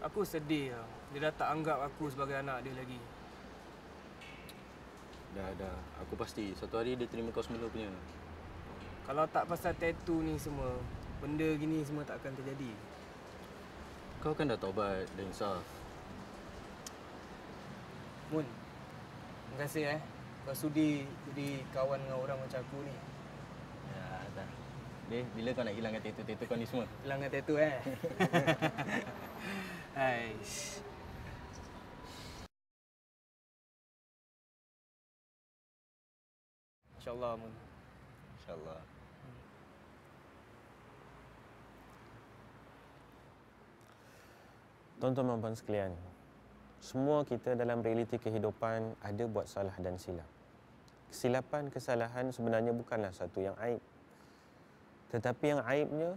Aku sedih lah. Dia dah tak anggap aku sebagai anak dia lagi. Dah. Aku pasti satu hari dia terima kau semula punya. Kalau tak pasal tattoo ni semua, benda gini semua tak akan terjadi. Kau kan dah taubat dan insaf. Mun, terima kasih kau sudi jadi kawan dengan orang macam aku ni. Ya, dah. Deh, bila kau nak hilangkan tattoo-tattoo kau ni semua? Hilangkan tattoo Aish. InsyaAllah, Mun. InsyaAllah. Tuan-tuan dan puan sekalian, semua kita dalam realiti kehidupan ada buat salah dan silap. Kesilapan, kesalahan sebenarnya bukanlah satu yang aib. Tetapi yang aibnya,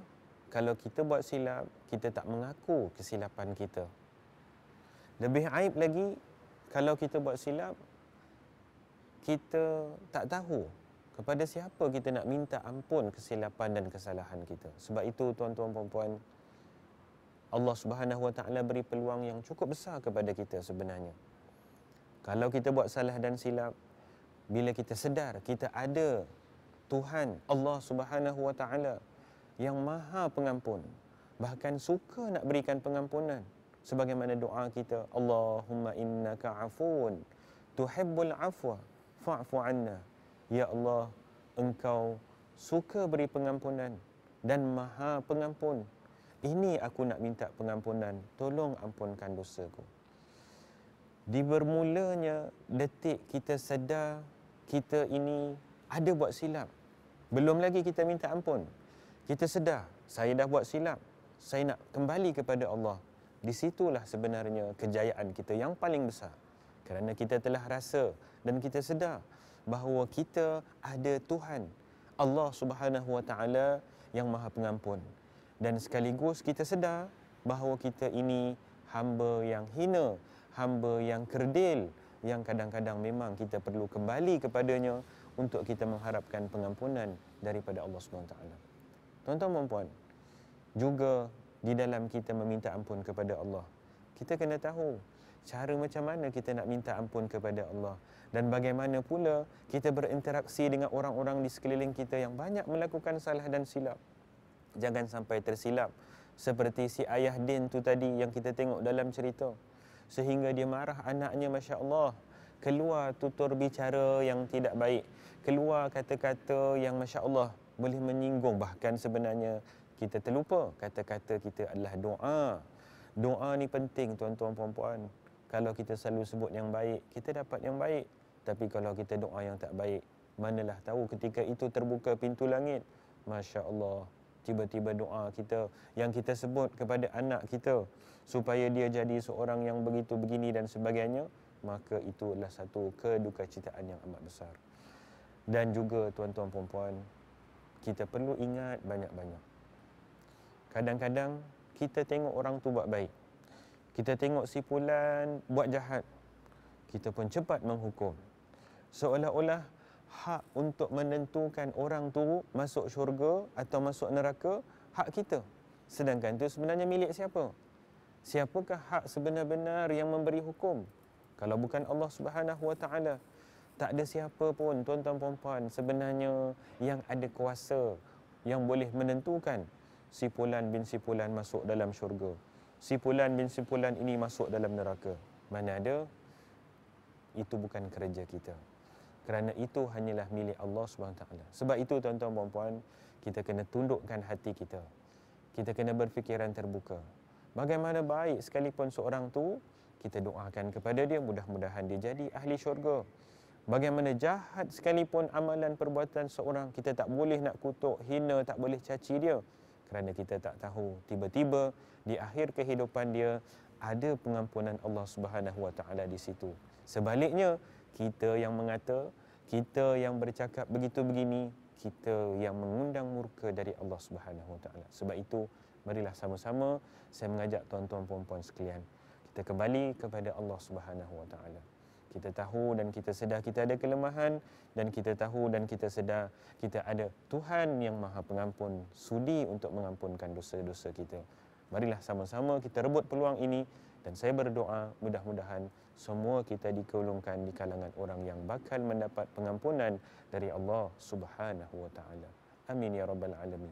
kalau kita buat silap, kita tak mengaku kesilapan kita. Lebih aib lagi, kalau kita buat silap, kita tak tahu kepada siapa kita nak minta ampun kesilapan dan kesalahan kita. Sebab itu tuan-tuan dan puan, Allah Subhanahu Wa Taala beri peluang yang cukup besar kepada kita sebenarnya. Kalau kita buat salah dan silap, bila kita sedar kita ada Tuhan Allah Subhanahu Wa Taala yang Maha Pengampun, bahkan suka nak berikan pengampunan, sebagaimana doa kita, Allahumma innaka afuun tuhibbul afwa fa'fu anna. Ya Allah, Engkau suka beri pengampunan dan Maha Pengampun. Ini aku nak minta pengampunan, tolong ampunkan dosaku. Di bermulanya detik kita sedar kita ini ada buat silap, belum lagi kita minta ampun, kita sedar saya dah buat silap, saya nak kembali kepada Allah. Di situlah sebenarnya kejayaan kita yang paling besar, kerana kita telah rasa dan kita sedar bahawa kita ada Tuhan Allah Subhanahu Wa Taala yang Maha Pengampun. Dan sekaligus kita sedar bahawa kita ini hamba yang hina, hamba yang kerdil, yang kadang-kadang memang kita perlu kembali kepadanya untuk kita mengharapkan pengampunan daripada Allah SWT. Tuan-tuan dan puan, juga di dalam kita meminta ampun kepada Allah, kita kena tahu cara macam mana kita nak minta ampun kepada Allah, dan bagaimana pula kita berinteraksi dengan orang-orang di sekeliling kita yang banyak melakukan salah dan silap. Jangan sampai tersilap seperti si ayah Din tu tadi yang kita tengok dalam cerita, sehingga dia marah anaknya, Masya Allah, keluar tutur bicara yang tidak baik, keluar kata-kata yang Masya Allah boleh menyinggung. Bahkan sebenarnya kita terlupa kata-kata kita adalah doa. Doa ni penting tuan-tuan puan-puan. Kalau kita selalu sebut yang baik, kita dapat yang baik. Tapi kalau kita doa yang tak baik, manalah tahu ketika itu terbuka pintu langit, Masya Allah, tiba-tiba doa kita yang kita sebut kepada anak kita supaya dia jadi seorang yang begitu begini dan sebagainya, maka itu adalah satu kedukacitaan yang amat besar. Dan juga tuan-tuan puan-puan, kita perlu ingat banyak-banyak. Kadang-kadang kita tengok orang tu buat baik, kita tengok si fulan buat jahat, kita pun cepat menghukum, seolah-olah hak untuk menentukan orang tu masuk syurga atau masuk neraka hak kita. Sedangkan itu sebenarnya milik siapa? Siapakah hak sebenar-benar yang memberi hukum kalau bukan Allah Subhanahu Wa Taala? Tak ada siapa pun tuan-tuan puan-puan sebenarnya yang ada kuasa yang boleh menentukan si fulan bin si fulan masuk dalam syurga, si fulan bin si fulan ini masuk dalam neraka. Mana ada? Itu bukan kerja kita, kerana itu hanyalah milik Allah SWT. Sebab itu tuan-tuan dan puan-puan, kita kena tundukkan hati kita. Kita kena berfikiran terbuka. Bagaimana baik sekalipun seorang tu, kita doakan kepada dia, mudah-mudahan dia jadi ahli syurga. Bagaimana jahat sekalipun amalan perbuatan seorang, kita tak boleh nak kutuk, hina, tak boleh caci dia, kerana kita tak tahu tiba-tiba di akhir kehidupan dia ada pengampunan Allah Subhanahu Wa Taala di situ. Sebaliknya, kita yang mengata, kita yang bercakap begitu begini, kita yang mengundang murka dari Allah Subhanahu Wa Taala. Sebab itu, marilah sama-sama saya mengajak tuan-tuan puan-puan sekalian, kita kembali kepada Allah Subhanahu Wa Taala. Kita tahu dan kita sedar kita ada kelemahan, dan kita tahu dan kita sedar kita ada Tuhan yang Maha Pengampun, sudi untuk mengampunkan dosa-dosa kita. Marilah sama-sama kita rebut peluang ini, dan saya berdoa mudah-mudahan semua kita digolongkan di kalangan orang yang bakal mendapat pengampunan dari Allah Subhanahu wa taala. Amin ya rabbal alamin.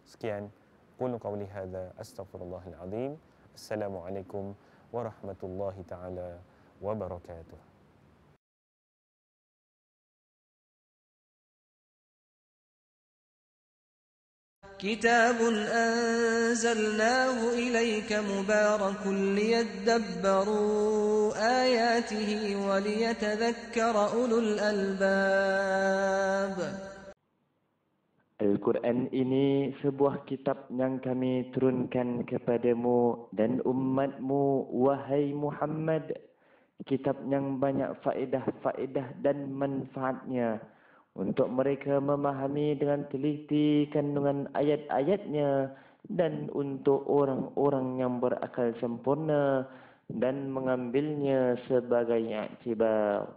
Sekian, qulu qawli hadza astaghfirullahal azim. Assalamualaikum warahmatullahi taala wabarakatuh. كتاب أنزلناه إليك مبارك ليدبروا آياته وليتذكر أولو الألباب. Al-Quran ini sebuah kitab yang kami turunkan kepadamu dan umatmu, wahai Muhammad. Kitab yang banyak faedah-faedah dan manfaatnya untuk mereka memahami dengan teliti kandungan ayat-ayatnya, dan untuk orang-orang yang berakal sempurna dan mengambilnya sebagai iktibar.